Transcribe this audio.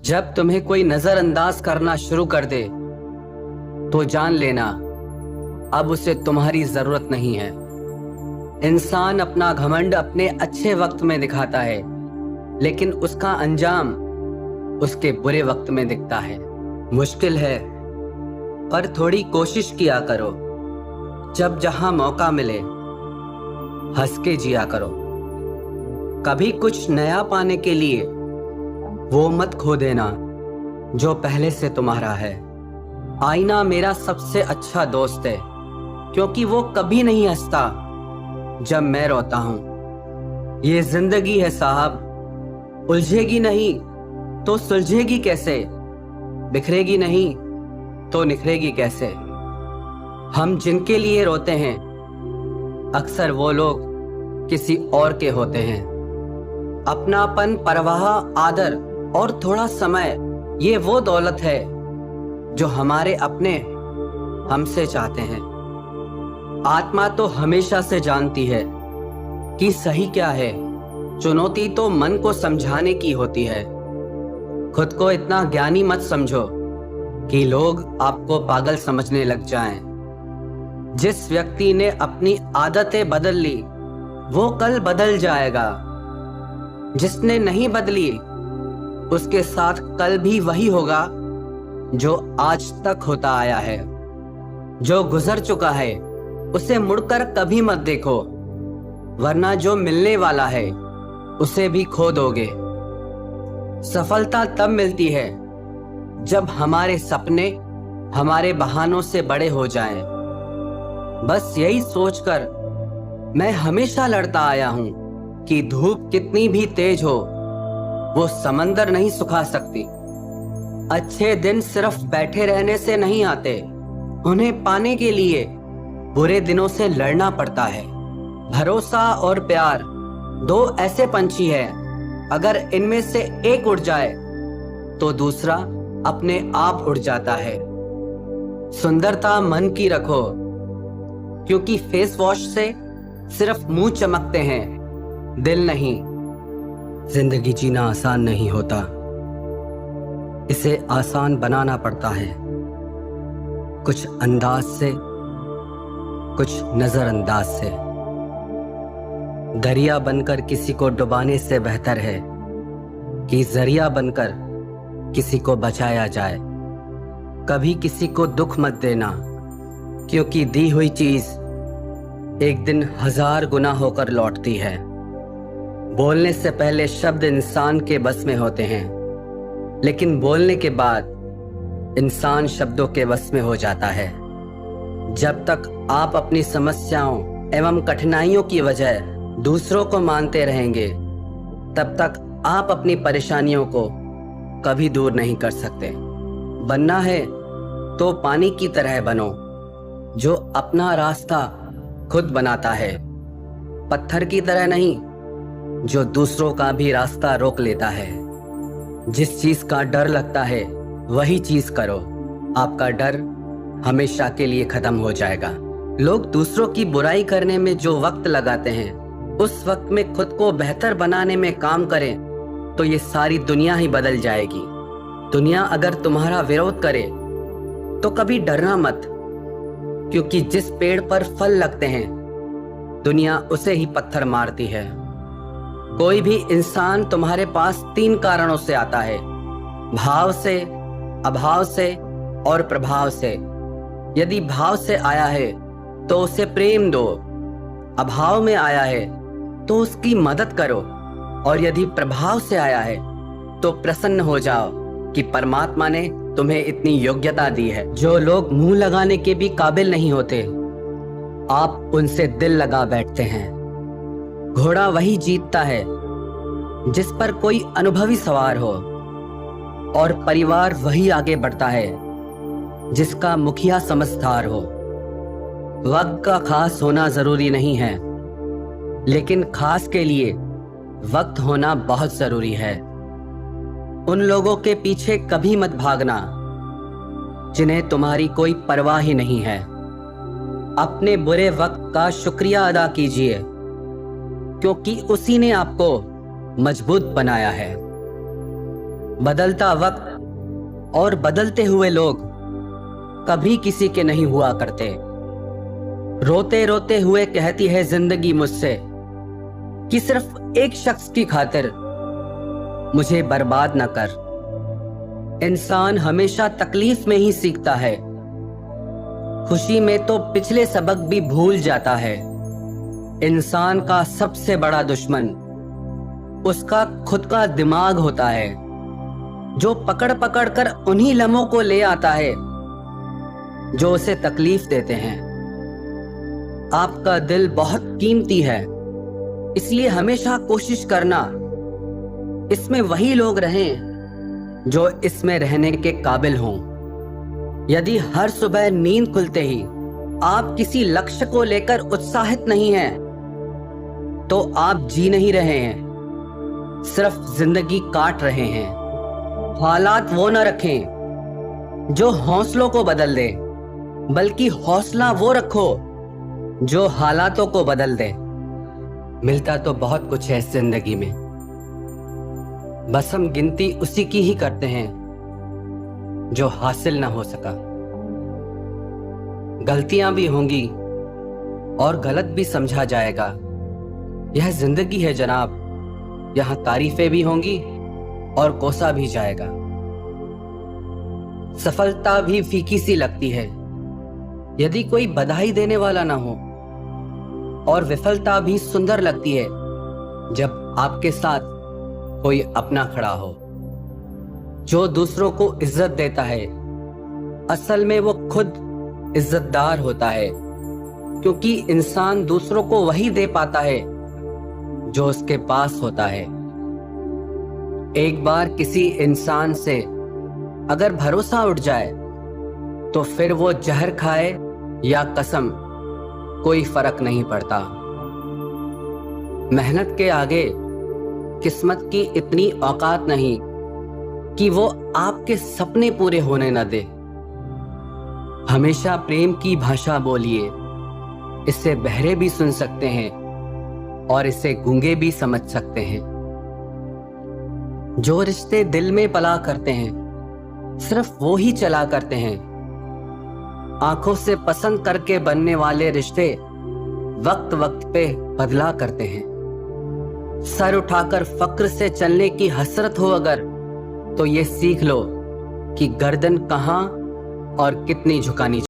जब तुम्हें कोई नजरअंदाज करना शुरू कर दे तो जान लेना अब उसे तुम्हारी जरूरत नहीं है। इंसान अपना घमंड अपने अच्छे वक्त में दिखाता है, लेकिन उसका अंजाम उसके बुरे वक्त में दिखता है। मुश्किल है, पर थोड़ी कोशिश किया करो। जब जहां मौका मिले हंस के जिया करो। कभी कुछ नया पाने के लिए वो मत खो देना जो पहले से तुम्हारा है। आईना मेरा सबसे अच्छा दोस्त है, क्योंकि वो कभी नहीं हंसता जब मैं रोता हूं। ये जिंदगी है साहब, उलझेगी नहीं तो सुलझेगी कैसे, बिखरेगी नहीं तो निखरेगी कैसे। हम जिनके लिए रोते हैं अक्सर वो लोग किसी और के होते हैं। अपनापन, परवाह, आदर और थोड़ा समय, ये वो दौलत है जो हमारे अपने हमसे चाहते हैं। आत्मा तो हमेशा से जानती है कि सही क्या है। चुनौती तो मन को समझाने की होती है। खुद को इतना ज्ञानी मत समझो कि लोग आपको पागल समझने लग जाएं। जिस व्यक्ति ने अपनी आदतें बदल ली वो कल बदल जाएगा। जिसने नहीं बदली उसके साथ कल भी वही होगा जो आज तक होता आया है। जो गुजर चुका है उसे मुड़कर कभी मत देखो, वरना जो मिलने वाला है उसे भी खो दोगे। सफलता तब मिलती है जब हमारे सपने हमारे बहानों से बड़े हो जाएं। बस यही सोचकर मैं हमेशा लड़ता आया हूं कि धूप कितनी भी तेज हो वो समंदर नहीं सुखा सकती। अच्छे दिन सिर्फ बैठे रहने से नहीं आते, उन्हें पाने के लिए बुरे दिनों से लड़ना पड़ता है। भरोसा और प्यार दो ऐसे पंछी हैं, अगर इनमें से एक उड़ जाए तो दूसरा अपने आप उड़ जाता है। सुंदरता मन की रखो, क्योंकि फेस वॉश से सिर्फ मुंह चमकते हैं, दिल नहीं। जिंदगी जीना आसान नहीं होता, इसे आसान बनाना पड़ता है। कुछ अंदाज से, कुछ नजरअंदाज से। दरिया बनकर किसी को डुबाने से बेहतर है कि जरिया बनकर किसी को बचाया जाए। कभी किसी को दुख मत देना, क्योंकि दी हुई चीज एक दिन 1000 गुना होकर लौटती है। बोलने से पहले शब्द इंसान के बस में होते हैं, लेकिन बोलने के बाद इंसान शब्दों के बस में हो जाता है। जब तक आप अपनी समस्याओं एवं कठिनाइयों की वजह दूसरों को मानते रहेंगे, तब तक आप अपनी परेशानियों को कभी दूर नहीं कर सकते। बनना है तो पानी की तरह बनो, जो अपना रास्ता खुद बनाता है। पत्थर की तरह नहीं, जो दूसरों का भी रास्ता रोक लेता है। जिस चीज का डर लगता है वही चीज करो, आपका डर हमेशा के लिए खत्म हो जाएगा। लोग दूसरों की बुराई करने में जो वक्त लगाते हैं, उस वक्त में खुद को बेहतर बनाने में काम करें तो ये सारी दुनिया ही बदल जाएगी। दुनिया अगर तुम्हारा विरोध करे तो कभी डरना मत, क्योंकि जिस पेड़ पर फल लगते हैं दुनिया उसे ही पत्थर मारती है। कोई भी इंसान तुम्हारे पास 3 कारणों से आता है: भाव से, अभाव से और प्रभाव से। यदि भाव से आया है तो उसे प्रेम दो, अभाव में आया है तो उसकी मदद करो, और यदि प्रभाव से आया है तो प्रसन्न हो जाओ कि परमात्मा ने तुम्हें इतनी योग्यता दी है। जो लोग मुंह लगाने के भी काबिल नहीं होते, आप उनसे दिल लगा बैठते हैं। घोड़ा वही जीतता है जिस पर कोई अनुभवी सवार हो, और परिवार वही आगे बढ़ता है जिसका मुखिया समझदार हो। वक्त का खास होना जरूरी नहीं है, लेकिन खास के लिए वक्त होना बहुत जरूरी है। उन लोगों के पीछे कभी मत भागना जिन्हें तुम्हारी कोई परवाह ही नहीं है। अपने बुरे वक्त का शुक्रिया अदा कीजिए, क्योंकि उसी ने आपको मजबूत बनाया है। बदलता वक्त और बदलते हुए लोग कभी किसी के नहीं हुआ करते। रोते रोते हुए कहती है जिंदगी मुझसे कि सिर्फ एक शख्स की खातिर मुझे बर्बाद न कर। इंसान हमेशा तकलीफ में ही सीखता है, खुशी में तो पिछले सबक भी भूल जाता है। इंसान का सबसे बड़ा दुश्मन उसका खुद का दिमाग होता है, जो पकड़ पकड़ कर उन्हीं लम्हों को ले आता है जो उसे तकलीफ देते हैं। आपका दिल बहुत कीमती है, इसलिए हमेशा कोशिश करना इसमें वही लोग रहें जो इसमें रहने के काबिल हों। यदि हर सुबह नींद खुलते ही आप किसी लक्ष्य को लेकर उत्साहित नहीं हैं, तो आप जी नहीं रहे हैं, सिर्फ जिंदगी काट रहे हैं। हालात वो न रखें जो हौसलों को बदल दे, बल्कि हौसला वो रखो जो हालातों को बदल दे। मिलता तो बहुत कुछ है इस जिंदगी में, बस हम गिनती उसी की ही करते हैं जो हासिल ना हो सका। गलतियां भी होंगी और गलत भी समझा जाएगा। यह जिंदगी है जनाब, यहां तारीफें भी होंगी और कोसा भी जाएगा। सफलता भी फीकी सी लगती है यदि कोई बधाई देने वाला ना हो, और विफलता भी सुंदर लगती है जब आपके साथ कोई अपना खड़ा हो। जो दूसरों को इज्जत देता है, असल में वो खुद इज्जतदार होता है, क्योंकि इंसान दूसरों को वही दे पाता है जो उसके पास होता है। एक बार किसी इंसान से अगर भरोसा उठ जाए तो फिर वो जहर खाए या कसम, कोई फर्क नहीं पड़ता। मेहनत के आगे किस्मत की इतनी औकात नहीं कि वो आपके सपने पूरे होने न दे। हमेशा प्रेम की भाषा बोलिए, इससे बहरे भी सुन सकते हैं और इससे गूंगे भी समझ सकते हैं। जो रिश्ते दिल में पला करते हैं, सिर्फ वो ही चला करते हैं। आंखों से पसंद करके बनने वाले रिश्ते वक्त वक्त पे बदला करते हैं। सर उठाकर फक्र से चलने की हसरत हो अगर, तो ये सीख लो कि गर्दन कहां और कितनी झुकानी